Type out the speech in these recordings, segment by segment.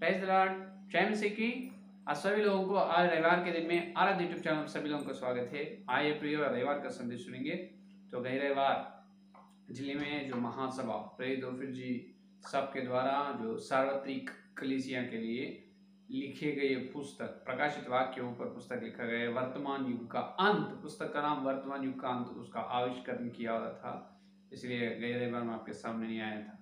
Praise the Lord. जय मसीह की। आज सभी लोगों को आज रविवार के दिन में आराध्य यूट्यूब चैनल सभी लोगों को स्वागत है। आइए प्रिय रविवार का संदेश सुनेंगे। तो गए रविवार जिले में जो महासभा प्रेरित दोफिर जी सब के द्वारा जो सार्वत्रिक कलीसिया के लिए लिखे गए पुस्तक प्रकाशित वाक्य के ऊपर पुस्तक लिखा गया वर्तमान युग का अंत, पुस्तक का नाम वर्तमान युग का अंत, उसका आविष्करण किया हुआ था, इसलिए गए रविवार में आपके सामने नहीं आया था।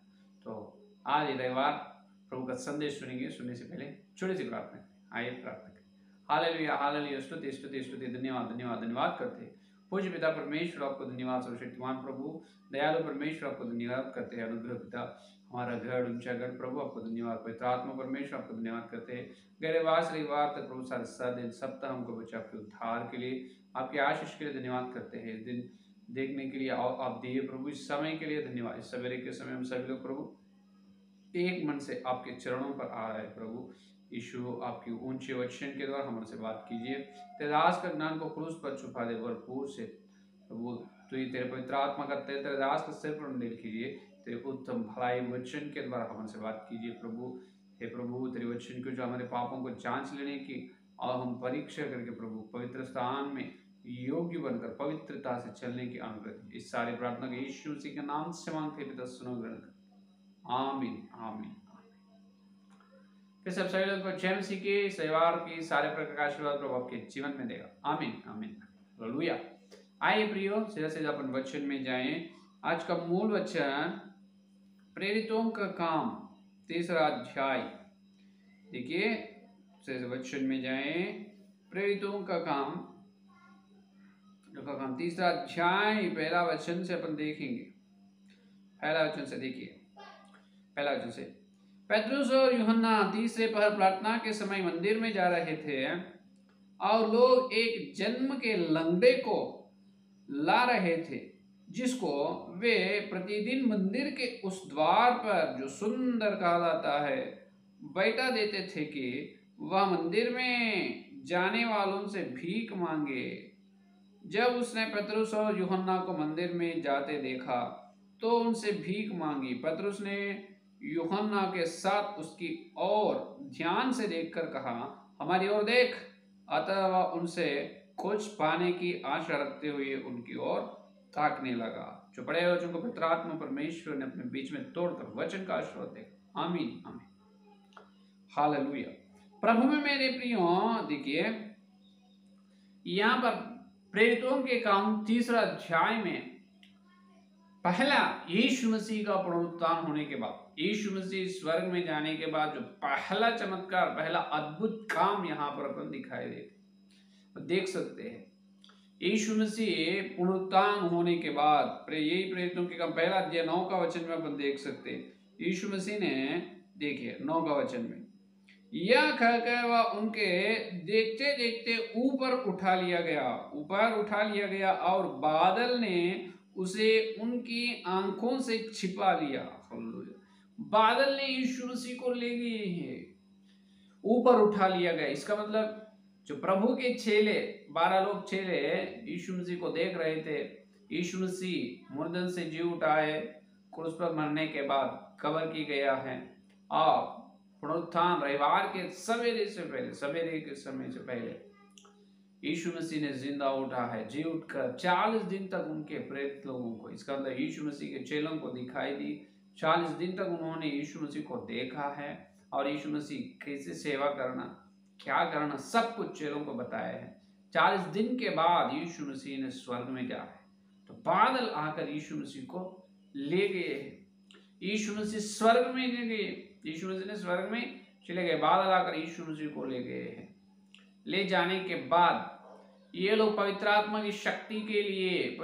तो आज रविवार प्रभु का संदेश सुनेंगे। सुनने से पहले छोटी सी प्रार्थना करें। आइए प्रार्थना करें। हालेलुया हालेलुया, स्तुति स्तुति स्तुति, धन्यवाद धन्यवाद धन्यवाद करते हैं पूज्य पिता परमेश्वर, आपको धन्यवाद। सर्वशक्तिमान प्रभु दयालु परमेश्वर, आपको धन्यवाद करते हैं। अनुग्रह पिता हमारा घर ऊंचा घर प्रभु, आपको धन्यवाद। पवित्र आत्मा परमेश्वर, आपको धन्यवाद करते हैं। गैरवार से रविवार तक प्रभु सारे 7 दिन सप्ताह हमको बचा आपके उद्धार के लिए, आपके आशीष के लिए धन्यवाद करते हैं। इस दिन देखने के लिए आप दिए प्रभु, इस समय के लिए धन्यवाद। इस सवेरे के समय हम सभी लोग प्रभु एक मन से आपके चरणों पर आ रहा है। प्रभु यीशु, आपकी ऊंचे वचन के द्वारा हमसे बात कीजिए। तेरे दास का ज्ञान को क्रूस पर छुपा दे भरपूर से प्रभु। तो ये तेरे पवित्र आत्मा का तेरे दास का सिर पर मंडिल कीजिए। तेरे उत्तम भलाई वचन के द्वारा हमसे बात कीजिए प्रभु। हे प्रभु, तेरे वचन को जो हमारे पापों को जांच लेने की और हम परीक्षा करके प्रभु पवित्र स्थान में योग्य बनकर पवित्रता से चलने की अनुग्रह। इस सारी प्रार्थना को यीशु मसीह के नाम से मांगते पिता, सुनो ग्रहण कर। आमीन आमीन। फिर सब सभी लोगों को जय मसीह के रविवार की सारे प्रकार का आशीर्वाद प्रभु आपके जीवन में देगा। आमीन आमीन हालेलुया। आइए प्रियो, सीधा सीधा अपन वचन में जाएं। आज का मूल वचन प्रेरितों का काम, तीसरा अध्याय। देखिए, सीधे वचन में जाएं। प्रेरितों का काम तीसरा अध्याय पहला वचन से अपन देखेंगे। पहला वचन से देखिए, पहला वचन से। पेतरुस और यूहन्ना तीसरे पहर प्रार्थना के समय मंदिर में जा रहे थे और लोग एक जन्म के लंगड़े को ला रहे थे, जिसको वे प्रतिदिन मंदिर के उस द्वार पर जो सुंदर कहा जाता है बैठा देते थे कि वह मंदिर में जाने वालों से भीख मांगे। जब उसने पेतरुस और यूहन्ना को मंदिर में जाते देखा तो उनसे भीख मांगी। पेतरुस ने यूहन्ना के साथ उसकी ओर ध्यान से देखकर कहा, हमारी ओर देख। अतः वह उनसे कुछ पाने की आशा रखते हुए उनकी ओर ताकने लगा। जो पढ़े वचन को पवित्र आत्मा परमेश्वर ने अपने बीच में तोड़कर वचन का आशीर्वाद दे। आमीन आमीन हालेलुया। प्रभु में मेरे प्रियो, देखिए यहाँ पर प्रेरितों के काम तीसरा अध्याय में पहला यीशु मसीह का पुनरुत्थान होने के बाद, यीशु मसीह स्वर्ग में जाने के बाद जो पहला चमत्कार, पहला अद्भुत काम यहाँ पर अपन दिखाई देते देख सकते हैं। यीशु मसीह पुनरुत्थान होने के बाद यही प्रेरितों के काम पहला अध्याय 9 का वचन में अपन देख सकते हैं। यीशु मसीह ने, देखिए 9 का वचन में, यह कहकर वह उनके देखते देखते ऊपर उठा लिया गया और बादल ने उसे उनकी आंखों से छिपा लिया। बादल ने यीशु मसीह को ले गए हैं, ऊपर उठा लिया गया। इसका मतलब जो प्रभु के चेले 12 लोग चेले यीशु मसीह को देख रहे थे। यीशु मसीह मुर्दन से जी उठा है, क्रूस पर मरने के बाद कब्र की गया है और पुनरुत्थान रविवार के सवेरे से पहले, सवेरे के समय से पहले यीशु मसीह ने जिंदा उठा है। जी उठकर 40 दिन तक उनके प्रेरित लोगों को, इसका मतलब यीशु मसीह के चेलों को दिखाई दी। 40 दिन तक उन्होंने यीशु मसीह को देखा है और यीशु मसीह कैसे सेवा करना, क्या करना, सब कुछ चेलों को बताया है। 40 दिन के बाद यीशु मसीह ने स्वर्ग में जा है, तो बादल आकर यीशु मसीह को ले गए हैं। यीशु मसीह स्वर्ग में ले गए, यीशु मसीह ने स्वर्ग में चले गए, बादल आकर यीशु मसीह को ले गए हैं। ले जाने के बाद ये लोग पवित्र आत्मा की शक्ति के लिए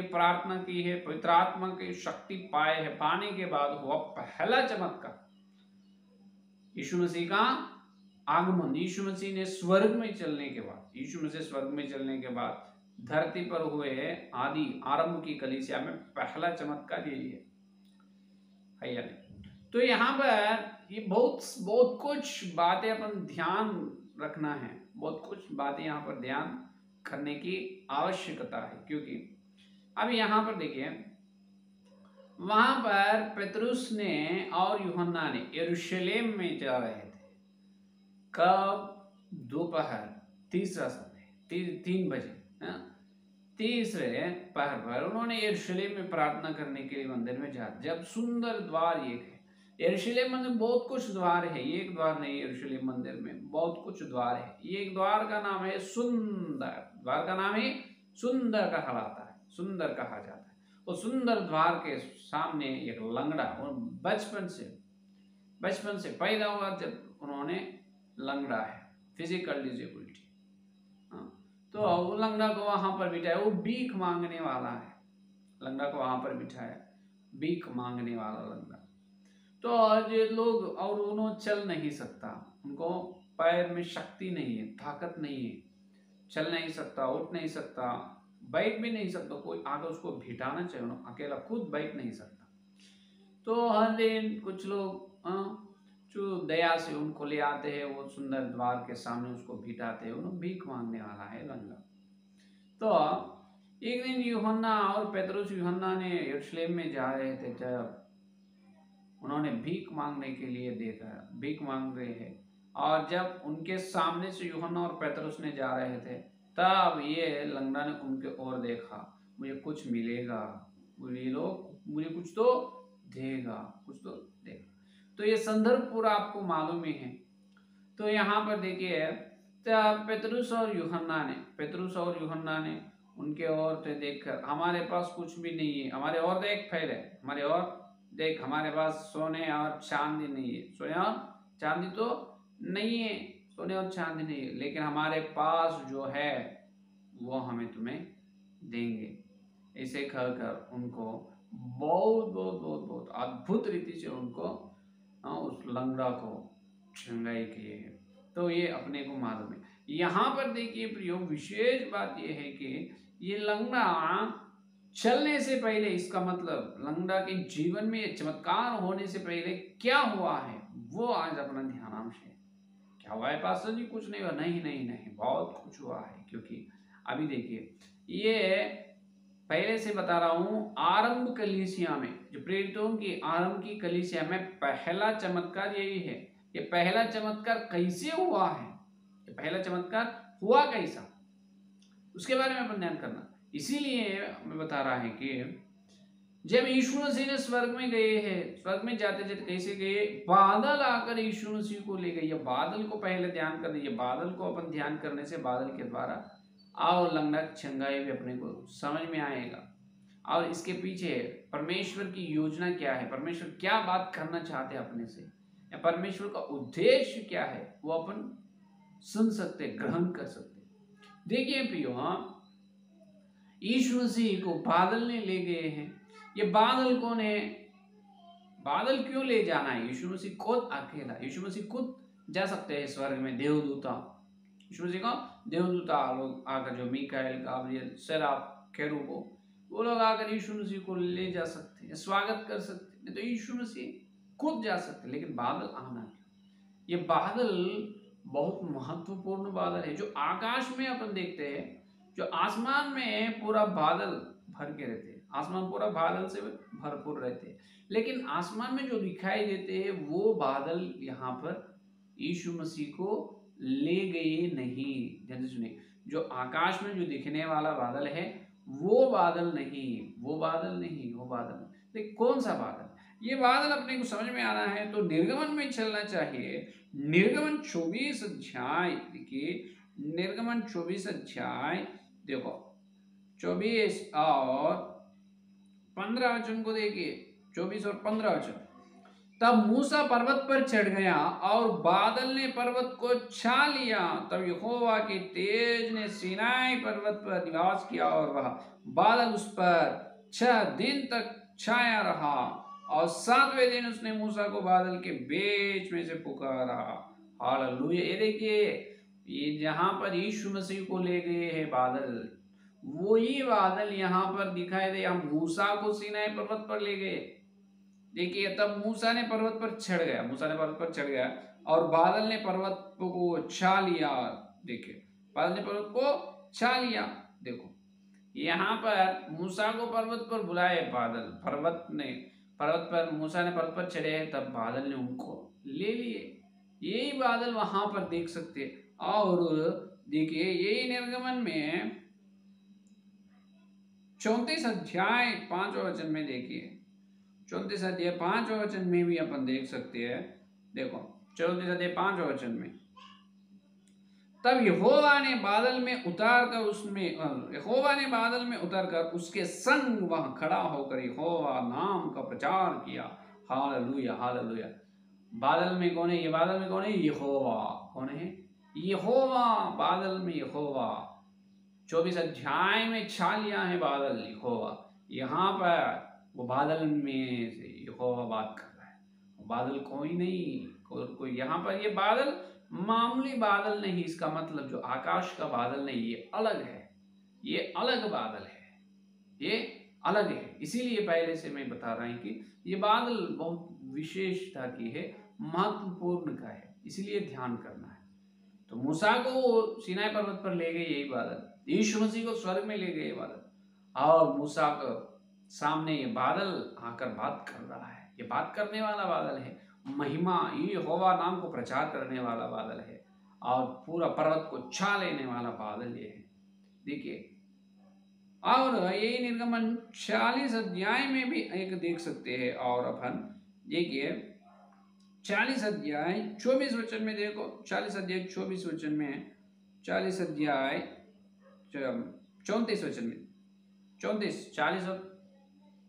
प्रार्थना की है। पवित्र आत्मा की शक्ति पाए है। पाने के बाद हुआ पहला चमत्कार यीशु मसीह का आगमन। यीशु मसीह ने स्वर्ग में चलने के बाद धरती पर हुए आदि आरंभ की कलीसिया में पहला चमत्कार यही है। तो यहाँ पर ये बहुत कुछ बातें अपन ध्यान रखना है, बहुत कुछ बातें यहाँ पर ध्यान करने की आवश्यकता है, क्योंकि अब यहाँ पर देखिए वहां पर पतरस ने और यूहन्ना ने यरूशलेम में जा रहे थे। कब? दोपहर, तीसरा समय, 3 बजे, तीसरे पहर पर उन्होंने यरूशलेम में प्रार्थना करने के लिए मंदिर में जा। जब सुंदर द्वार एक है, यरूशलेम मंदिर बहुत कुछ द्वार है, एक द्वार नहीं, यरूशलेम मंदिर में बहुत कुछ द्वार है। ये एक द्वार का नाम है सुंदर, द्वार का नाम है सुंदर कहलाता है, सुंदर कहा जाता है। वो सुंदर द्वार के सामने एक लंगड़ा, और बचपन से पैदा हुआ, जब उन्होंने लंगड़ा है, फिजिकल डिजेबिलिटी, तो वो लंगड़ा को वहां पर बिठाया। वो भीख मांगने वाला है, लंगड़ा को वहां पर बिठाया, भीख मांगने वाला लंगड़ा। तो आज ये लोग, और उन्होंने चल नहीं सकता, उनको पैर में शक्ति नहीं है, ताकत नहीं है, चल नहीं सकता, उठ नहीं सकता, बैठ भी नहीं सकता, कोई आकर उसको बिठाना चाहिए, अकेला खुद बैठ नहीं सकता। तो हर दिन कुछ लोग जो दया से उनको ले आते हैं, वो सुंदर द्वार के सामने उसको बिठाते हैं, उन्हें भीख मांगने वाला है लंगड़ा। तो एक दिन यूहन्ना और पतरस, यूहन्ना ने यरूशलेम में जा रहे थे, जब उन्होंने भीख मांगने के लिए देखा, भीख मांग रहे हैं, और जब उनके सामने से यूहन्ना और पतरस ने जा रहे थे, तब ये लंगड़ा ने उनके ओर देखा, मुझे कुछ मिलेगा, ये लोग मुझे कुछ तो देगा, कुछ तो देगा। तो ये संदर्भ पूरा आपको मालूम ही है। तो यहाँ पर देखिए, पतरस और यूहन्ना ने उनके ओर देखकर, हमारे पास कुछ भी नहीं है, हमारे और देख फैले, हमारे और देख, हमारे पास सोने और चांदी नहीं है, सोने और चांदी तो नहीं है, सोने और चांदी नहीं है, लेकिन हमारे पास जो है वो हमें तुम्हें देंगे। ऐसे कहकर उनको बहुत बहुत बहुत बहुत अद्भुत रीति से उनको उस लंगड़ा को चंगाई किए है। तो ये अपने को मालूम है। यहाँ पर देखिए प्रियो, विशेष बात ये है कि ये लंगड़ा चलने से पहले, इसका मतलब लंगड़ा के जीवन में चमत्कार होने से पहले क्या हुआ है, वो आज अपना ध्यानांश है। क्या हुआ है पास्टर जी? कुछ नहीं हुआ। नहीं नहीं नहीं, बहुत कुछ हुआ है। क्योंकि अभी देखिए, ये पहले से बता रहा हूं, आरंभ कलीसिया में, जो प्रेरितों की आरंभ की कलीसिया में पहला चमत्कार यही है। ये पहला चमत्कार कैसे हुआ है, ये पहला चमत्कार हुआ कैसा, उसके बारे में अपन ध्यान करना। इसीलिए मैं बता रहा है कि जब यीशु मसीह ने स्वर्ग में गए हैं, स्वर्ग में जाते जाते कैसे गए, बादल आकर यीशु मसीह को ले गए। ये बादल को पहले ध्यान करना, ये बादल को अपन ध्यान करने से बादल के द्वारा और लंगड़ा चंगाई भी अपने को समझ में आएगा। और इसके पीछे परमेश्वर की योजना क्या है, परमेश्वर क्या बात करना चाहते हैं अपने से, या परमेश्वर का उद्देश्य क्या है, वो अपन सुन सकते, ग्रहण कर सकते। देखिए प्रियो, यीशु मसीह को बादल ने ले गए हैं। ये बादल कौन है, बादल क्यों ले जाना है? यीशु मसीह खुद अकेला, यीशु मसीह खुद जा सकते हैं स्वर्ग में। देवदूता, यीशु मसीह का देवदूता लोग आकर, जो मीकाएल, गाब्रिएल, सेराफ, केरूबो, वो लोग आकर यीशु मसीह को ले जा सकते हैं, स्वागत कर सकते हैं। तो यीशु मसीह खुद जा सकते, लेकिन बादल आना क्यों? ये बादल बहुत महत्वपूर्ण बादल है, जो आकाश में अपन देखते हैं, जो आसमान में पूरा बादल भर के रहते हैं, आसमान पूरा बादल से भरपूर रहते हैं, लेकिन आसमान में जो दिखाई देते हैं वो बादल यहाँ पर यीशु मसीह को ले गए नहीं। ध्यान से सुनिए, जो आकाश में जो दिखने वाला बादल है वो बादल नहीं, वो बादल नहीं, वो बादल। लेकिन कौन सा बादल? ये बादल अपने को समझ में आना है तो निर्गमन में चलना चाहिए। निर्गमन 24 अध्याय देखिए, निर्गमन 24 अध्याय देखो, 24 और 15 वचन को देखिए, 24 और 15 वचन। तब मूसा पर्वत पर चढ़ गया और बादल ने पर्वत को छा लिया। तब यहोवा के तेज ने सीनाई पर्वत पर निवास किया और वह बादल उस पर 6 दिन तक छाया रहा, और 7वें दिन उसने मूसा को बादल के बीच में से पुकारा। हालेलुया। ये देखिए, ये जहां पर यीशु मसीह को ले गए हैं बादल, वही बादल यहाँ पर दिखाई दे। हम मूसा को सीनाई पर्वत पर ले गए। देखिए, तब मूसा ने पर्वत पर चढ़ गया, मूसा ने पर्वत पर चढ़ गया और बादल ने पर्वत को छा लिया। देखिए, बादल ने पर्वत को छा लिया। देखो, यहाँ पर मूसा को पर्वत पर बुलाए बादल, पर्वत पर मूसा ने पर्वत पर चढ़े, तब बादल ने उनको ले लिए। यही बादल वहां पर देख सकते हैं। और देखिए यही निर्गमन में 34 अध्याय 5वें वचन में देखिए, 34 अध्याय 5वें वचन में भी अपन देख सकते हैं। देखो 34 अध्याय 5वें वचन में, तब यहोवा ने बादल में उतर कर उसके संग वहां खड़ा होकर यहोवा नाम का प्रचार किया। Hallelujah hallelujah. बादल में कौन है? ये बादल में कौन है? यहोवा। कौन है? यहोवा। बादल में यहोवा। 24 अध्याय में छा लिया है बादल यहोवा। यहाँ पर वो बादल में से यहोवा बात कर रहा है। बादल कोई नहीं, कोई यहाँ पर ये बादल मामूली बादल नहीं, इसका मतलब जो आकाश का बादल नहीं, ये अलग है, ये अलग बादल है, ये अलग है। इसीलिए पहले से मैं बता रहा हूं कि ये बादल बहुत विशेषता की है, महत्वपूर्ण का है, इसलिए ध्यान करना है। तो मूसा को सीनाई पर्वत पर ले गए यही बादल, यीशु मसीह को स्वर्ग में ले गए बादल, और मूसा के सामने ये बादल आकर बात कर रहा है। ये बात करने वाला बादल है, महिमा यहोवा नाम को प्रचार करने वाला बादल है, और पूरा पर्वत को छा लेने वाला बादल ये है। देखिए, और यही निर्गमन 40 अध्याय में भी एक देख सकते हैं। और अपन देखिए 40 अध्याय 24 वचन में देखो, 40 अध्याय 24 वचन में, 40 अध्याय 34 वचन में, 34 40 और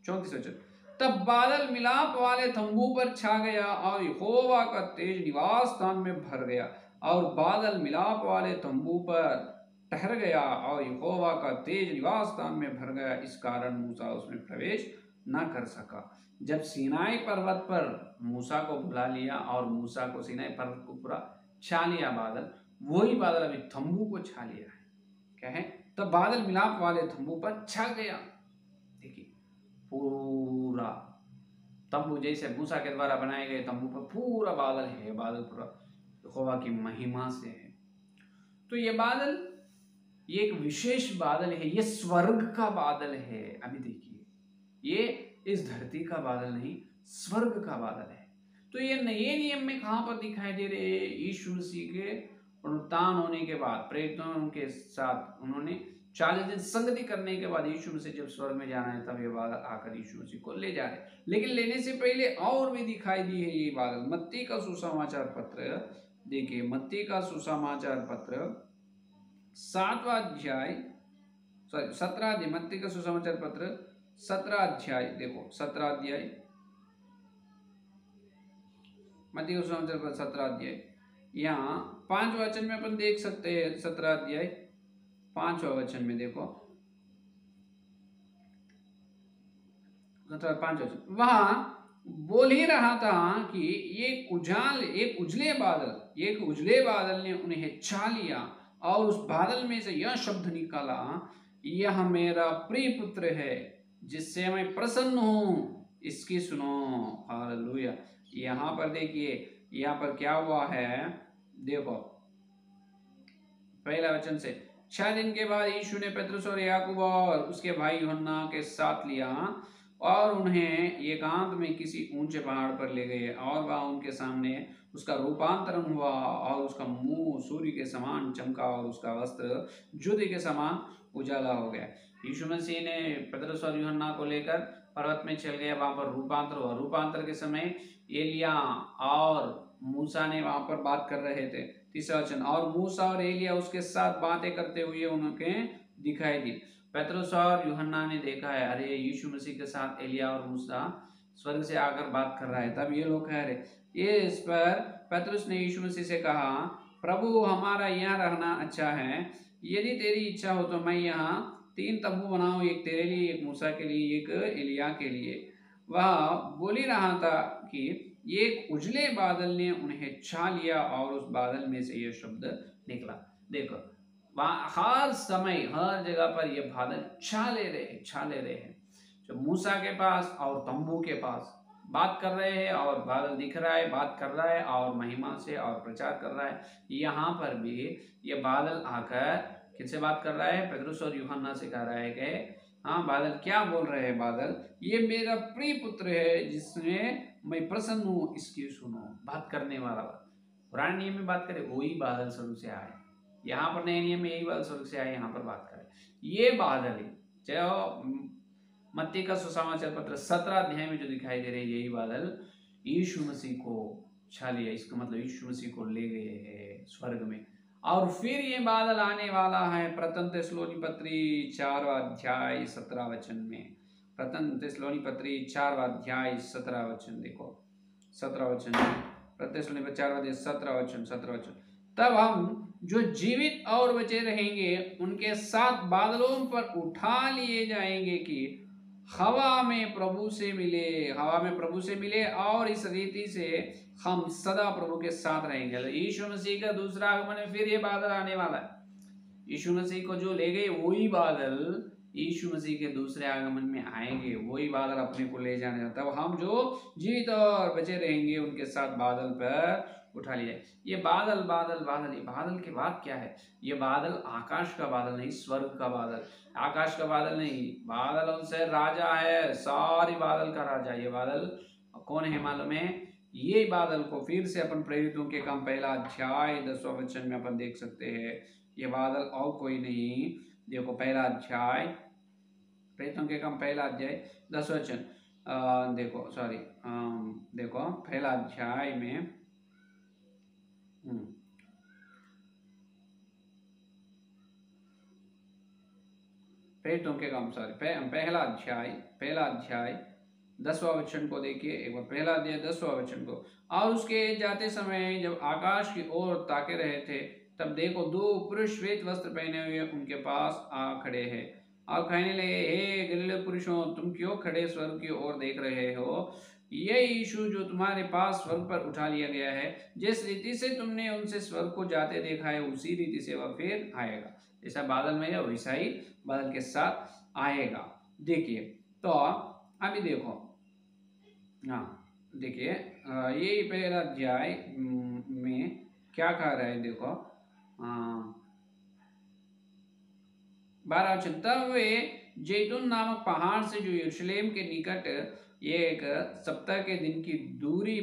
34 वचन, तब बादल मिलाप वाले तंबू पर छा गया और यहोवा का तेज निवास स्थान में भर गया, और बादल मिलाप वाले तंबू पर ठहर गया और यहोवा का तेज निवास स्थान में भर गया। इस कारण मूसा उसमें प्रवेश न कर सका। जब सीनाई पर्वत पर मूसा को बुला लिया और मूसा को सीनाई पर्वत को पूरा छा लिया बादल, वही बादल अभी तंबू को छा लिया है। क्या है? तब बादल मिलाप वाले तंबू पर छा गया। देखिए पूरा तंबू जैसे मूसा के द्वारा बनाए गए तंबू पर पूरा बादल है, बादल पूरा यहोवा की महिमा से है। तो ये बादल, ये एक विशेष बादल है, ये स्वर्ग का बादल है। अभी देखिए, ये इस धरती का बादल नहीं, स्वर्ग का बादल है। तो ये नए नियम में कहां पर दिखाई दे रहे हैं? यीशु मसीह के पुनरुत्थान होने के बाद प्रेरितों के साथ उन्होंने 40 दिन संगति करने के बाद यीशु मसीह जब स्वर्ग में जाना है, तब ये बादल आकर यीशु मसीह को ले जा रहे। लेकिन लेने से पहले और भी दिखाई दी है ये बादल। मत्ती का सुसमाचार पत्र देखिए, मत्ती का सुसमाचार पत्र 7वां अध्याय 17 अध्याय, मत्ती का सुसमाचार पत्र 17 अध्याय, देखो 17 अध्याय, मत्ती का सुसमाचार पत्र 17 अध्याय, यहाँ 5वें वचन में अपन देख सकते हैं। 17 अध्याय 5वें वचन में देखो, 5 वचन, वहां बोल ही रहा था कि एक उजले बादल ने उन्हें छा लिया, और उस बादल में से यह शब्द निकाला, यह मेरा प्रिय पुत्र है जिससे मैं प्रसन्न हूं, इसकी सुनो। हालेलुया। यहाँ पर देखिए, यहाँ पर क्या हुआ है, देखो पहला वचन से, 6 दिन के बाद यीशु ने पतरस और याकूब और उसके भाई यूहन्ना के साथ लिया और उन्हें एकांत में किसी ऊंचे पहाड़ पर ले गए, और वह उनके सामने उसका रूपांतरण हुआ, और उसका मुंह सूर्य के समान चमका और उसका वस्त्र ज्योति के समान उजाला हो गया। यीशु मसीह ने पतरस और यूहन्ना को लेकर पर्वत में चल गया, वहां पर रूपांतर हुआ। रूपांतर के समय एलिया और मूसा ने वहां पर बात कर रहे थे। तीसरा वचन, और मूसा और एलिया उसके साथ बातें करते हुए उनके दिखाई दी। पतरस और यूहन्ना ने देखा है, अरे यीशु मसीह के साथ एलिया और मूसा स्वर्ग से आकर बात कर रहा है। तब ये लोग कह रहे, ये इस पर पतरस ने यीशु मसीह से कहा, प्रभु हमारा यहाँ रहना अच्छा है, यदि तेरी इच्छा हो तो मैं यहाँ 3 तंबू बनाऊं, एक तेरे लिए, एक मूसा के लिए, एक एलिया के लिए। वह बोल ही रहा था कि एक उजले बादल ने उन्हें छा लिया, और उस बादल में से यह शब्द निकला। देखो हर समय हर जगह पर ये बादल छा ले रहे हैं। जो मूसा के पास और तंबू के पास बात कर रहे हैं, और बादल दिख रहा है, बात कर रहा है, और महिमा से और प्रचार कर रहा है। यहाँ पर भी ये बादल आकर किससे बात कर रहा है? पतरस और यूहन्ना से कह रहा है कि हाँ बादल क्या बोल रहे हैं? बादल, ये मेरा प्रिय पुत्र है जिसमें मैं प्रसन्न हूँ, इसकी सुनो। बात करने वाला पुराने नियम में बात करे वही बादल स्वर्ग से आए, यहाँ पर नए नियम में यही बादल स्वर्ग से आए, यहाँ पर बात करे। ये बादल है जो मत्ती का सुसमाचार पत्र 17 अध्याय में जो दिखाई दे रहे हैं, यही बादल यीशु मसीह को छा लिया। इसका मतलब यीशु मसीह को ले गए हैं स्वर्ग में। और फिर ये बादल आने वाला है प्रथम थिस्सलुनी पत्री 4 अध्याय 17 वचन में। प्रथम थिस्सलुनी पत्री 4 अध्याय 17 वचन देखो, 17 वचन, प्रथम थिस्सलुनी पत्री 4 अध्याय 17 वचन, 17 वचन। तब हम जो जीवित और बचे रहेंगे उनके साथ बादलों पर उठा लिए जाएंगे कि हवा में प्रभु से मिले, हवा में प्रभु से मिले, और इस रीति से हम सदा प्रभु के साथ रहेंगे। यीशु मसीह का दूसरा आगमन में फिर ये बादल आने वाला है। यीशु मसीह को जो ले गए वही बादल यीशु मसीह के दूसरे आगमन में आएंगे, वही बादल अपने को ले जाने। तब हम जो जीवित और बचे रहेंगे उनके साथ बादल पर उठा लिया। ये बादल बादल बादल, ये बादल की बात क्या है? ये बादल आकाश का बादल नहीं, स्वर्ग का बादल। आकाश का बादल नहीं, बादलों से राजा है, सारी बादल का राजा। ये बादल कौन है मालूम है? ये बादल को फिर से अपन प्रेरितों के काम 1 अध्याय 10वां वचन में अपन देख सकते हैं। ये बादल और कोई नहीं, देखो 1 अध्याय, प्रेरितों के काम 1 अध्याय 10 वचन, देखो सॉरी, देखो 1 अध्याय में प्रेरितों के काम सॉरी 1 अध्याय 10वां वचन को देखिए एक बार। 1 अध्याय 10वां वचन को। और उसके जाते समय जब आकाश की ओर ताके रहे थे, तब देखो 2 पुरुष श्वेत वस्त्र पहने हुए उनके पास आ खड़े हैं और कहने लगे, हे गलीली पुरुषों, तुम क्यों खड़े स्वर्ग की ओर देख रहे हो? ये यीशु जो तुम्हारे पास स्वर्ग पर उठा लिया गया है, जिस रीति से तुमने उनसे स्वर्ग को जाते देखा है, उसी रीति से वह फिर आएगा। जैसा बादल में है वैसा ही बादल के साथ आएगा। देखिए तो अभी देखो, हाँ देखिए ये 1 अध्याय में क्या कह रहा है, देखो 12 वचन। तब वे जैतून नामक पहाड़ से जो यरूशलेम के निकट एक सप्ताह के दिन की दूरी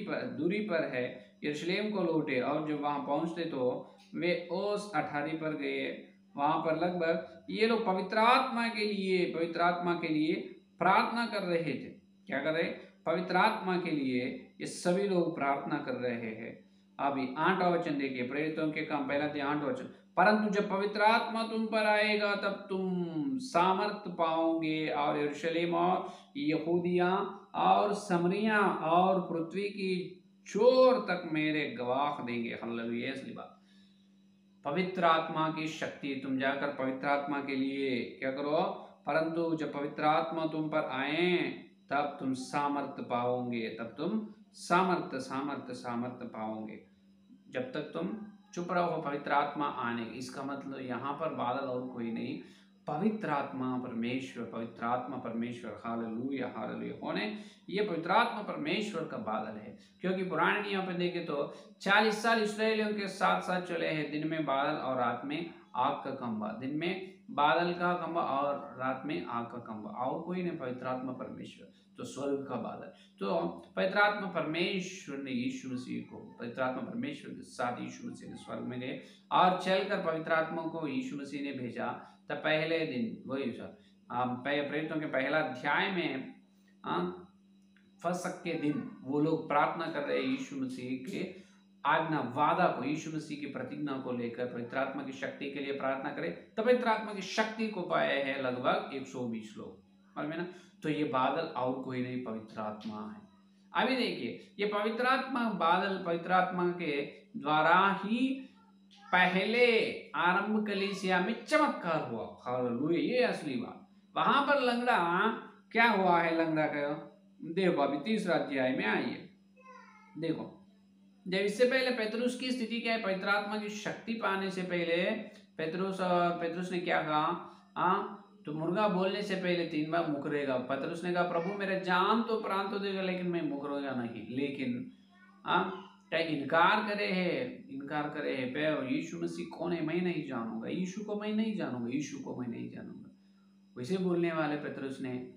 पर है, यरूशलेम को लौटे। और जब वहां पहुंचते तो वे ओस अठारी पर गए। वहां पर लगभग ये लोग पवित्र आत्मा के लिए प्रार्थना कर रहे थे। क्या कर रहे? पवित्र आत्मा के लिए ये सभी लोग प्रार्थना कर रहे हैं। अभी 8वां वचन देखिए, प्रेरितों के काम 1 अध्याय 8वां वचन। परंतु जब पवित्र आत्मा तुम पर आएगा तब तुम सामर्थ पाओगे, और यरूशलेम और यहूदिया और समरिया और पृथ्वी की छोर तक मेरे गवाह देंगे। हालेलुया। असली बात, पवित्र आत्मा की शक्ति, तुम जाकर पवित्र आत्मा के लिए क्या करो? परंतु जब पवित्र आत्मा तुम पर आए तब तुम सामर्थ पाओगे, तब तुम सामर्थ पाओगे। जब तक तुम चुप रहो पवित्र आत्मा आने। इसका मतलब यहाँ पर बादल और कोई नहीं, पवित्र आत्मा परमेश्वर। Hallelujah hallelujah. कौन है ये? पवित्र आत्मा परमेश्वर का बादल है। क्योंकि पुराने नियम पे देखे तो 40 साल इस्राएलियों के साथ साथ चले हैं, दिन में बादल और रात में आग का खंभा। दिन में बादल का खंभा और रात में आग का खंभा, और कोई नहीं, पवित्र आत्मा परमेश्वर, तो स्वर्ग का बादल। तो पवित्र आत्मा परमेश्वर ने यीशु मसीह को, पवित्र आत्मा परमेश्वर के साथ यीशु मसीह ने स्वर्ग में गए और चलकर पवित्र आत्मा को यीशु मसीह ने भेजा। तब पहले दिन वही प्रेरितों के 1 अध्याय में फसक के दिन वो लोग प्रार्थना कर रहे हैं यीशु मसीह के आज्ञा वादा को, यीशु मसीह की प्रतिज्ञा को लेकर पवित्र आत्मा की शक्ति के लिए प्रार्थना करें। तो पवित्र आत्मा की शक्ति को पाए हैं लगभग 120 लोग, मालूम है ना? तो ये बादल और कोई नहीं, पवित्र आत्मा है। अभी देखिए ये पवित्र आत्मा बादल, पवित्र आत्मा के द्वारा ही पहले आरंभ कलीसिया में चमत्कार हुआ। हालेलुया, ये असली बात। वहां पर लंगड़ा क्या हुआ है? लंगड़ा का देखो अभी 3 अध्याय में आइए, देखो जब इससे पहले पेतरुस की स्थिति क्या है? पवित्र आत्मा की शक्ति पाने से पहले पेतरुस ने क्या कहा? तो मुर्गा बोलने से पहले 3 बार मुकरेगा। पतरस ने कहा, प्रभु मेरे जान तो प्राण तो देगा लेकिन मैं मुकरेगा नहीं। लेकिन क्या इनकार करे है पे यीशु मसीह कौन है मैं नहीं जानूंगा, यीशु को मैं नहीं जानूंगा, यीशु को मैं नहीं जानूंगा। वैसे बोलने वाले पतरस ने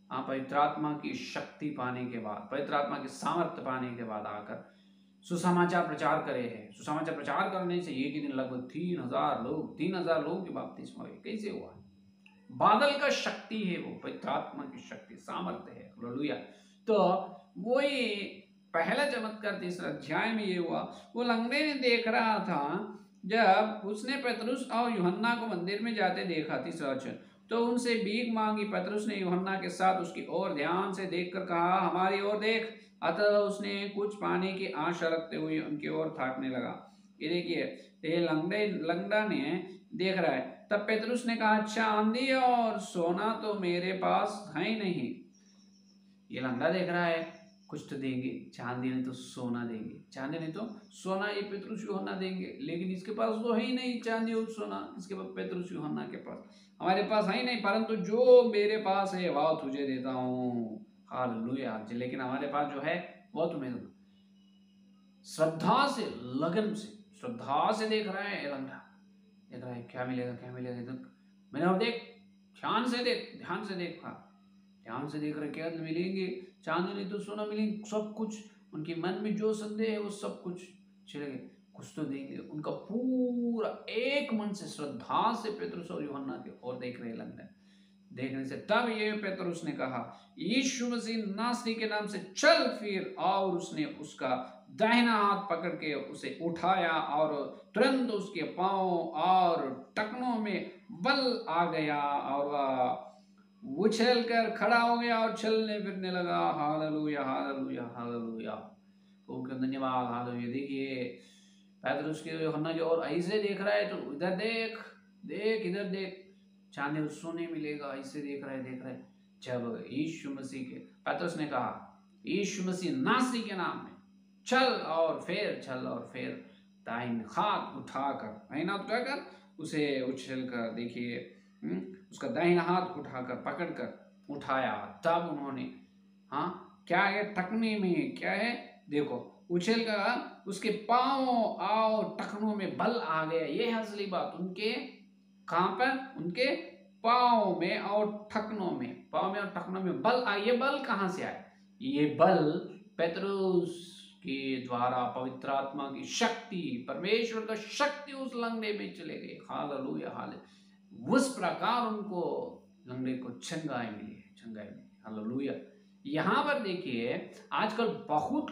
पवित्र आत्मा की शक्ति पाने के बाद, पवित्र आत्मा के सामर्थ्य पाने के बाद आकर सुसमाचार प्रचार करे है। सुसमाचार प्रचार करने से एक ही दिन लगभग 3,000 लोग की बपतिस्मा हुई। कैसे हुआ? बादल का शक्ति है वो, पवित्र आत्मा की शक्ति, सामर्थ्य है। हालेलुया। तो वही पहला चमत्कार 3 अध्याय में ये हुआ। वो लंगड़े ने देख रहा था, जब उसने पतरस और यूहन्ना को मंदिर में जाते देखा, 3 वचन, तो उनसे भीख मांगी। पतरस ने यूहन्ना के साथ उसकी ओर ध्यान से देखकर कहा, हमारी ओर देख। अतः उसने कुछ पाने की आशा रखते हुए उनकी ओर ताकने लगा। ये देखिए, ये लंगड़ा ने देख रहा है। तब पेतरुस ने कहा, चांदी और सोना तो मेरे पास है ही नहीं। ये लंगड़ा देख रहा है, कुछ तो देंगे, चांदी नहीं तो सोना देंगे, चांदी नहीं तो सोना, ये पेतरुस यूहन्ना देंगे। लेकिन इसके पास तो है ही नहीं चांदी और सोना, इसके पास पेतरुस यूहन्ना के पास, हमारे पास है ही नहीं, परंतु जो मेरे पास है वह तुझे देता हूँ। हालेलुया। लेकिन हमारे पास जो है वो तुम्हें दूंगा। श्रद्धा से, लगन से, श्रद्धा से देख रहा है लंगड़ा, देख रहा है क्या मिलेगा क्या मिलेगा। तो मैंने और देख, ध्यान से देख, ध्यान से देख, ध्यान से देख रहे क्या मिलेंगे, चांदी नहीं तो सोना मिलेंगे, सब कुछ। उनके मन में जो संदेह है वो सब कुछ चलेंगे, कुछ तो देंगे। उनका पूरा एक मन से श्रद्धा से पेतरुस और यूहन्ना की ओर देख रहे लंगड़ा। देखने से तब ये पेतरुस ने कहा, यीशु मसीह नासरी के नाम से चल फिर। और उसने उसका दाहिना हाथ पकड़ के उसे उठाया और तुरंत उसके पांव और टखनों में बल आ गया और वह उछल कर खड़ा हो गया और चलने फिरने लगा। Hallelujah, hallelujah, hallelujah. उनका धन्यवाद। हालेलुया। देखिए, पेतरुस के यूहन्ना की ओर ऐसे देख रहा है, तो इधर देख, देख इधर देख, चांदी और सोने मिलेगा, ऐसे देख रहा है। जब यीशु मसीह के, पेतरुस ने कहा, यीशु मसीह नासरी के नाम में चल, और फिर दाहिना हाथ उठाकर उसे उछल कर, देखिए, उसका दाहिना हाथ उठाकर पकड़कर उठाया। तब उन्होंने क्या है, टखने में क्या है, देखो, उछल कर उसके पांव और टखनों में बल आ गया। ये है असली बात। उनके कहां पर? उनके पांव में और टखनों में, पांव में और टखनों में बल आ। ये बल कहां से आए? ये बल पेतरुस के द्वारा पवित्र आत्मा की शक्ति, परमेश्वर का शक्ति उस लंगड़े में चले गए। Hallelujah, hallelujah. उस प्रकार उनको, लंगड़े को चंगाई मिली। हालेलुया। यहाँ पर देखिए, आजकल बहुत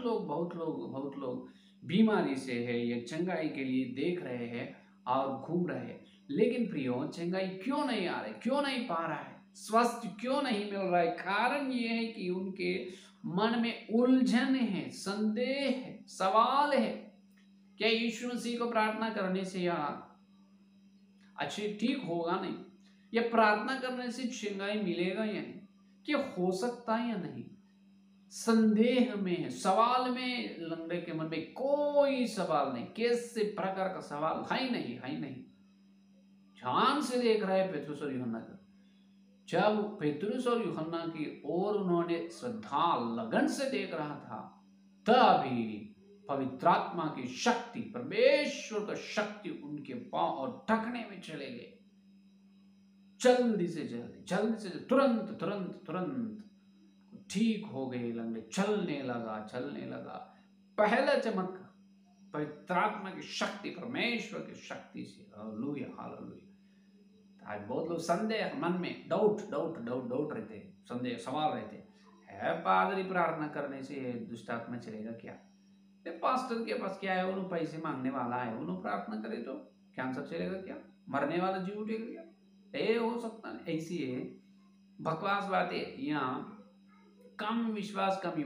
लोग बीमारी से है या चंगाई के लिए देख रहे हैं और घूम रहे हैं। लेकिन प्रियो, चंगाई क्यों नहीं आ रही, क्यों नहीं पा रहा है, स्वस्थ क्यों नहीं मिल रहा है? कारण ये है कि उनके मन में उलझन है, संदेह है, सवाल है। क्या यीशु मसीह को प्रार्थना करने से या अच्छे ठीक होगा नहीं, या प्रार्थना करने से चंगाई मिलेगा या नहीं, क्या हो सकता है या नहीं? संदेह में है, सवाल में। लंगड़े के मन में कोई सवाल नहीं, किसी प्रकार का सवाल है ही नहीं। ध्यान से देख रहा है पेतरुस और यूहन्ना का। जब पेतरुस और यूहन्ना की ओर उन्होंने श्रद्धा लगन से देख रहा था, तभी पवित्र आत्मा की शक्ति, परमेश्वर का शक्ति उनके पांव और टखने में चले गए। जल्दी से तुरंत ठीक हो गए लंगड़े, चलने लगा। पहला चमत्कार पवित्र आत्मा की शक्ति, परमेश्वर की शक्ति से। Hallelujah, hallelujah. आज बहुत लोग संदेह, मन में डाउट रहते, संदेह, सवाल रहते है। पादरी प्रार्थना करने से दुष्ट आत्मा चलेगा क्या? पास्टर के पास क्या है, उन्होंने पैसे मांगने वाला है, उन्होंने प्रार्थना करे तो कैंसर चलेगा क्या? मरने वाला जीव उठेगा क्या? ये हो सकता है। ऐसी है बकवास बातें। यहाँ कम विश्वास कमी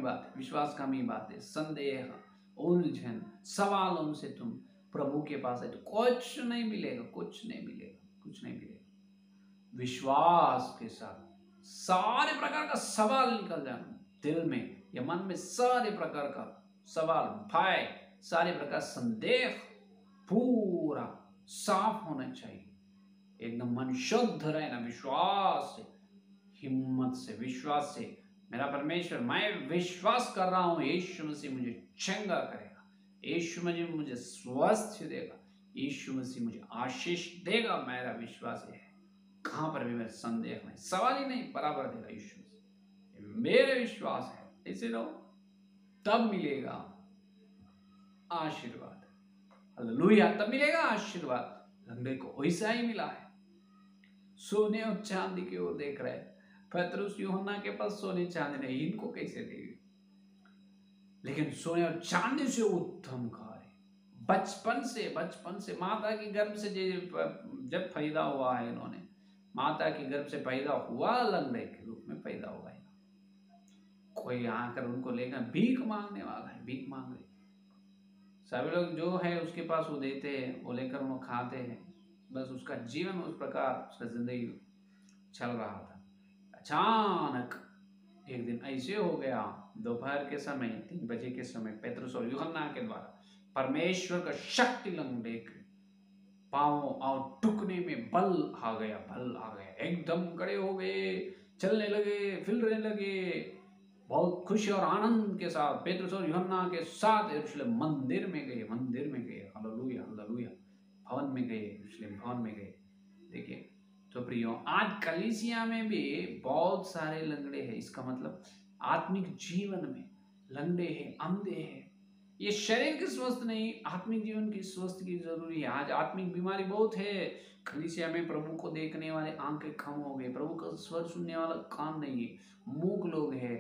बात है, संदेह, उलझन, सवालों से तुम प्रभु के पास है तो कुछ नहीं मिलेगा। विश्वास के साथ सारे प्रकार का सवाल निकल जाना दिल में या मन में, सारे प्रकार का सवाल, भय, सारे प्रकार संदेह पूरा साफ होना चाहिए। एकदम मन शुद्ध रहना, विश्वास से, हिम्मत से, विश्वास से। मेरा परमेश्वर, मैं विश्वास कर रहा हूं यीशु मसीह मुझे चंगा करेगा, यीशु मसीह मुझे स्वास्थ्य देगा, यीशु मसीह मुझे आशीष देगा, मेरा विश्वास है। कहां पर भी मेरा संदेह नहीं, सवाल ही नहीं, बराबर देगा यीशु मसीह, मेरे विश्वास है। इसे लो, तब मिलेगा आशीर्वाद। हालेलुया, तब मिलेगा आशीर्वाद। लंगड़े को वैसा ही मिला है। सोने और चांदी की ओर देख रहे हैं। पतरस यूहन्ना के पास सोने चांदी नहीं, इनको कैसे देगी? लेकिन सोने और चांदी से उत्तम कार्य बचपन से माता के गर्भ से जब पैदा हुआ है, इन्होंने माता के गर्भ से पैदा हुआ, लंगड़े के रूप में पैदा हुआ है। कोई आकर उनको लेकर भीख मांगने वाला है, भीख मांग रहे। सभी लोग जो है उसके पास वो देते हैं, वो लेकर वो खाते हैं। बस उसका जीवन उस प्रकार, उसका जिंदगी चल रहा था। अचानक एक दिन ऐसे हो गया, दोपहर के समय 3 बजे के समय, पेतरुस और यूहन्ना के द्वारा परमेश्वर का शक्ति लंगड़े के पांवों और टुकने में बल आ गया, एकदम खड़े हो गए, चलने लगे, फिरने लगे, बहुत खुशी और आनंद के साथ पेतरुस और यूहन्ना के साथ यरूशलेम मंदिर में गए। हालेलुया, हालेलुया, भवन में गए, यरूशलेम भवन में गए। देखिए तो प्रियो, आज कलीसिया में भी बहुत सारे लंगड़े हैं। इसका मतलब आत्मिक जीवन में लंगड़े हैं, अंधे हैं। ये शरीर के स्वस्थ नहीं, आत्मिक जीवन की स्वस्थ की जरूरी है। आज आत्मिक बीमारी बहुत है कलीसिया में। प्रभु को देखने वाले आंखें कम हो गए, प्रभु का स्वर सुनने वाला कान नहीं है, मूक लोग हैं,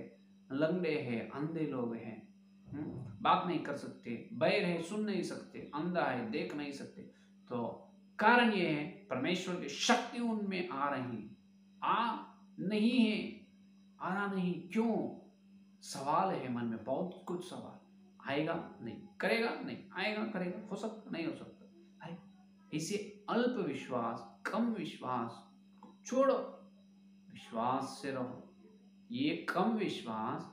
लंगड़े हैं, अंधे लोग हैं, बात नहीं कर सकते, बैर है, सुन नहीं सकते, अंधा है, देख नहीं सकते। तो कारण ये है, परमेश्वर की शक्ति उनमें आ रही नहीं है, आना नहीं। क्यों? सवाल है मन में, बहुत कुछ सवाल। आएगा नहीं, करेगा नहीं, आएगा करेगा, हो सकता नहीं हो सकता। अरे इसे अल्प विश्वास, कम विश्वास छोड़ो, विश्वास से रहो। ये कम विश्वास,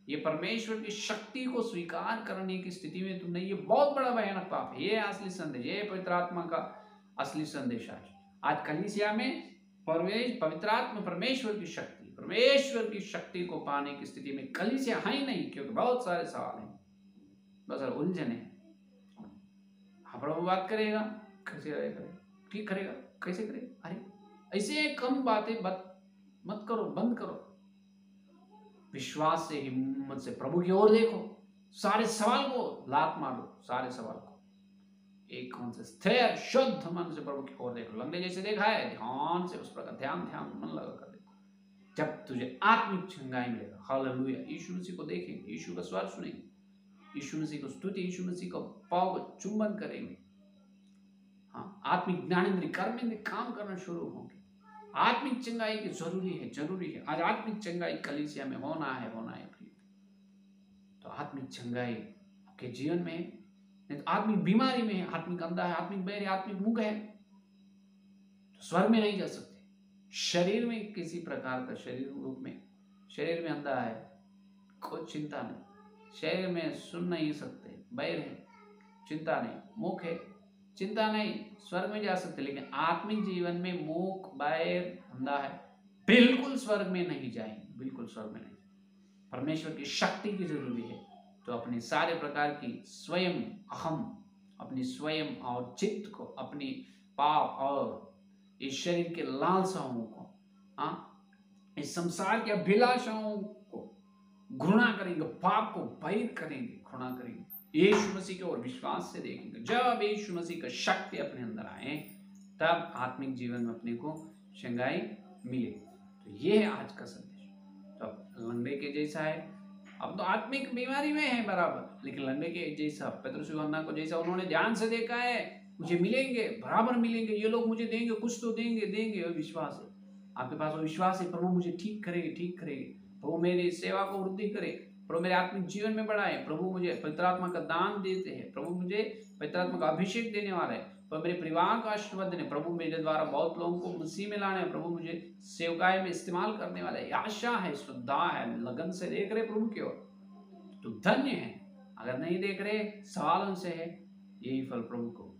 ये परमेश्वर की शक्ति को स्वीकार करने की स्थिति में तुम नहीं, ये बहुत बड़ा भयानक पाप है। ये असली संदेश, ये पवित्र आत्मा का असली संदेश है। आज कलीसिया में पवित्र आत्मा, परमेश्वर की शक्ति को पाने की स्थिति में कलीसिया है ही नहीं, क्योंकि बहुत सारे सवाल हैं, बस उलझन है। प्रभु बात करेगा, कैसे करेगा, ठीक करेगा, कैसे करेगा? अरे ऐसे कम बातें मत करो, बंद करो। विश्वास से, हिम्मत से प्रभु की ओर देखो, सारे सवाल को लात मारो, सारे सवाल को एक मन से स्थिर शुद्ध मन से प्रभु की ओर देखो। लंगड़े जैसे देखा है, ध्यान से उस प्रकार ध्यान मन लगा कर देखो। जब तुझे आत्मिक चंगाई मिलेगा। हालेलुया, यीशु मसीह को देखेंगे, यीशु का स्वर सुनेंगे, यीशु मसीह को स्तुति, यीशु मसीह को पाव को चुंबन करेंगे। हाँ, आत्मिक ज्ञानेंद्रिय कर्मेंद्रिय काम करना शुरू होंगे। आत्मिक चंगाई की जरूरी है। आज आत्मिक चंगाई कलीसिया में होना है प्रिय। तो आत्मिक चंगाई आपके जीवन में, नहीं तो आत्मिक बीमारी में है, आत्मिक अंधा है, आत्मिक बैर है, आत्मिक मूक है, तो स्वर्ग में नहीं जा सकते। शरीर में किसी प्रकार का शरीर रूप में, शरीर में अंधा है, कोई चिंता नहीं। शरीर में सुन नहीं सकते, बैर है, चिंता नहीं। मूक है, चिंता नहीं, स्वर्ग में जा सकते। लेकिन आत्मिक जीवन में मूक, बैर, अंधा है, बिल्कुल स्वर्ग में नहीं जाएंगे, बिल्कुल स्वर्ग में नहीं। परमेश्वर की शक्ति की जरूरी है। तो अपने सारे प्रकार की स्वयं अहम, अपनी स्वयं और चित्त को, अपनी पाप और इस शरीर के लालसाओं को, इस संसार के अभिलाषाओं को घृणा करेंगे, पाप को बैर करेंगे, घृणा करेंगे, यीशु मसीह की ओर विश्वास से देखेंगे। जब यीशु मसीह का शक्ति अपने अंदर आए, तब आत्मिक जीवन में अपने को चंगाई मिले। तो ये है आज का संदेश। तो लंगड़े के जैसा है, अब तो आत्मिक बीमारी में है बराबर, लेकिन लंगड़े के जैसा, पेतरुस यूहन्ना को जैसा उन्होंने ध्यान से देखा है, मुझे मिलेंगे, बराबर मिलेंगे, ये लोग मुझे देंगे, कुछ तो देंगे, और विश्वास है आपके पास, वो विश्वास है, प्रभु मुझे ठीक करेंगे, प्रभु मेरी सेवा को वृद्धि करे, प्रभु मेरे आत्मिक जीवन में बढ़ाए, प्रभु मुझे पवित्र आत्मा का दान देते हैं, प्रभु मुझे पवित्र आत्मा का अभिषेक देने वाला है, प्रभु मेरे परिवार का आशीर्वाद देने, प्रभु मेरे द्वारा बहुत लोगों को मसीह में लाना है, प्रभु मुझे सेवकाई में इस्तेमाल करने वाला है। आशा है, श्रद्धा है, लगन से देख रहे प्रभु की ओर, तो धन्य है। अगर नहीं देख रहे, सवालों से है, यही फल प्रभु को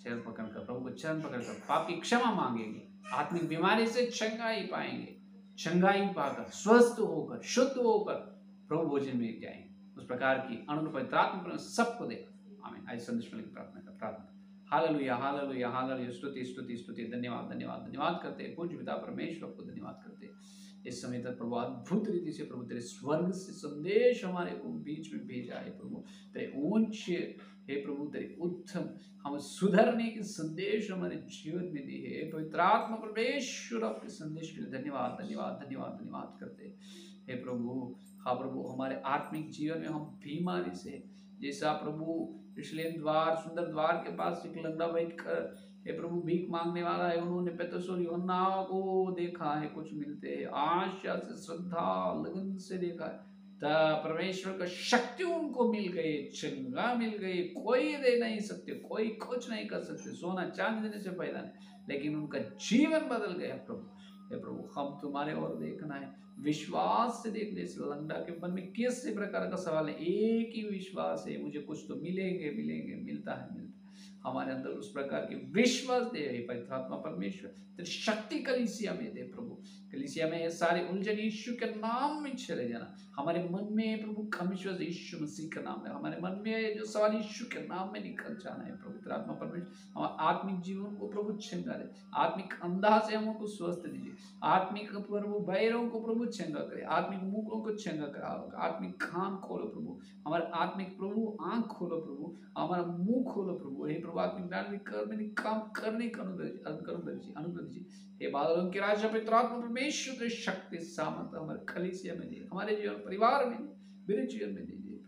चरण पकड़कर, प्रभु को चरण पकड़कर पाप की क्षमा मांगेंगे, आत्मिक बीमारी से चंगाई पाएंगे, चंगाई पाकर स्वस्थ होकर, शुद्ध होकर प्रभु भोजन में जाएंगे। उस प्रकार की अनुभव पवित्र आत्मा सबको देगा। आमीन। आमीन। आइए संदेश में प्रार्थना कर प्रार्थना। हालेलुया हालेलुया हालेलुया, स्तुति स्तुति स्तुति, धन्यवाद धन्यवाद धन्यवाद करते हैं पूज्य पिता परमेश्वर को, धन्यवाद करते हैं इस समय तक प्रभु अद्भुत रीति से प्रभु तेरे स्वर्ग से संदेश हमारे को बीच में भेजा है प्रभु। तेरे ऊंच हे प्रभु, तेरे उत्तम हम सुधरने के संदेश हमारे जीवन में दी है। पवित्र आत्मा परमेश्वर आपके संदेश के लिए धन्यवाद धन्यवाद धन्यवाद धन्यवाद करते हे प्रभु। हाँ प्रभु, हमारे आत्मिक जीवन में हम बीमारी से, जैसा प्रभु इसलिए द्वार सुंदर द्वार के पास एक लंगड़ा बैठकर हे प्रभु भीख मांगने वाला है, उन्होंने पतरस और यूहन्ना को देखा है, कुछ मिलते हैं, आशा से श्रद्धा लगन से देखा है, परमेश्वर का शक्ति उनको मिल गई, चंगा मिल गई। कोई दे नहीं सकते, कोई कुछ नहीं कर सकते, सोना चांदी देने से फायदा नहीं, लेकिन उनका जीवन बदल गया प्रभु। हे प्रभु, हम तुम्हारे और देखना है, विश्वास से देखने से। लंगड़ा के मन में किसी प्रकार का सवाल है, एक ही विश्वास है, मुझे कुछ तो मिलेंगे मिलेंगे, मिलता है मिलता है। हमारे अंदर उस प्रकार के विश्वास दे पवित्र आत्मा परमेश्वर, तेरी शक्ति कलीसिया में दे प्रभु। कलीसिया में ये सारे उलझन यीशु के नाम में चले जाना। हमारे मन में प्रभु विश्वास यीशु मसीह का नाम है, हमारे मन में जो सवाल यीशु के नाम में निकल जाना है पवित्र आत्मा परमेश्वर। हमारे आत्मिक जीवन को प्रभु चंगा दे, आत्मिक अंधा से हमको स्वस्थ दीजिए, आत्मिक प्रभु बैरों को प्रभु चंगा करे, आत्मिक मुखों को चंगा कराओ, आत्मिक कान खोलो प्रभु, हमारे आत्मिक प्रभु आंख खोलो प्रभु, हमारा मुंह खोलो प्रभु। हे प्रभु, आत्मिक ज्ञान में काम करने का अनुग्रह दीजिए। हे बादलों के राजा पवित्र आत्मा परमेश्वर, तेरी शक्ति सामर्थ हमारे कलीसिया में दे, हमारे जीवन परिवार में, मेरे जीवन में दीजिए।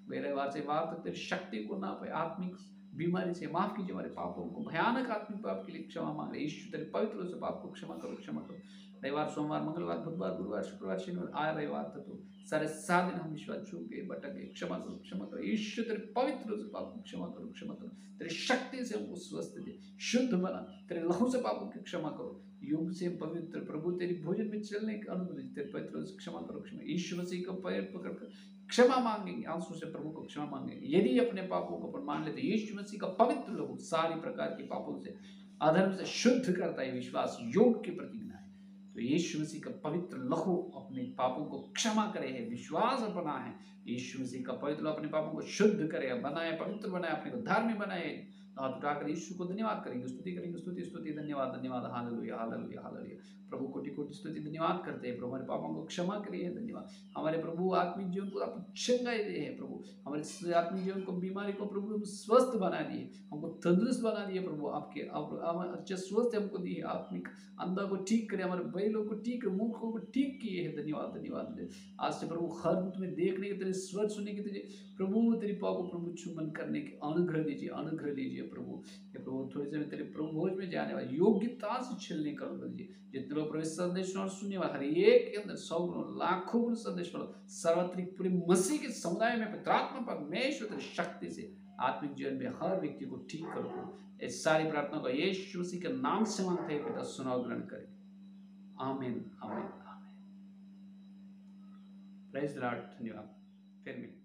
मेरे वार से वार तक तेरी शक्ति को ना पाए, आत्मिक बीमारी से माफ कीजिए हमारे पापों को, भयानक आत्मिक पाप के लिए क्षमा मांग रहे यीशु, तेरे पवित्र से पाप को क्षमा करो क्षमा करो। रविवार सोमवार मंगलवार बुधवार गुरुवार शुक्रवार शनिवार आया रविवार तक तो सारे 7 दिन हम विश्वास छूट गए, भटक गए, क्षमा करो यीशु, तेरे पवित्र से पाप को क्षमा करो। तेरी शक्ति से हमको स्वस्थ दे, शुद्ध बना, तेरे लहू से पापों की क्षमा करो, युग से पवित्र प्रभु तेरी भोजन में चलने का अनुग्रह, तेरे पवित्र से क्षमा करो क्षमा। यीशु मसीह का पैर पकड़कर क्षमा मांगेंगे, आंसू से प्रभु को क्षमा मांगेंगे। यदि अपने पापों को पर मान लेते, यीशु मसीह का पवित्र लहू सारी प्रकार के पापों से, अधर्म से शुद्ध करता है, विश्वास योग की प्रतिज्ञा है। तो यीशु मसीह का पवित्र लहू अपने पापों को क्षमा करे है, विश्वास अपना है, यीशु मसीह का पवित्र लहू अपने पापों को शुद्ध करे, बनाए, पवित्र बनाए, अपने को धार्मिक बनाए। हाथ उठाकर यीशु को धन्यवाद करेंगे, स्तुति करेंगे, स्तुति स्तुति धन्यवाद धन्यवाद, हालेलुया हालेलुया हालेलुया। प्रभु कोटि कोटि स्तुति धन्यवाद करते हैं प्रभु, हमारे पापों को क्षमा करिए, धन्यवाद। हमारे प्रभु आत्मिक जीवन को आप चंगाई दे है प्रभु, हमारे आत्मिक जीवन को बीमारी को प्रभु स्वस्थ बना दिए, हमको तंदुरुस्त बना दिए प्रभु, आपके अच्छे स्वस्थ हमको दिए, आत्मिक अंधा को ठीक करे, हमारे बैलों को ठीक करे, मूर्खों को ठीक किए है, धन्यवाद धन्यवाद। आज से प्रभु हर तुम्हें देखने के, तेरे स्वर सुनने के, तेरे प्रभु तेरी पाप को प्रभु चुम्बन करने के अनुग्रह दीजिए प्रभु। प्रभु थोड़ी समय तेरे प्रभु भोज में जाने वाले योग्यता से चलने का अनुग्रह दीजिए। जितने लोग प्रभु संदेश और सुनने वाले हर एक के अंदर 100 गुण लाखों गुण संदेश वालों सार्वत्रिक पूरे मसीह के समुदाय में पवित्र आत्मा परमेश्वर तेरी शक्ति से आत्मिक जीवन में हर व्यक्ति को ठीक करो। इस सारी प्रार्थना को यीशु मसीह के नाम से मांगते हैं पिता, सुनो ग्रहण करें, आमीन आमीन आमीन। प्रेज द लॉर्ड, धन्यवाद, फिर मिलेंगे।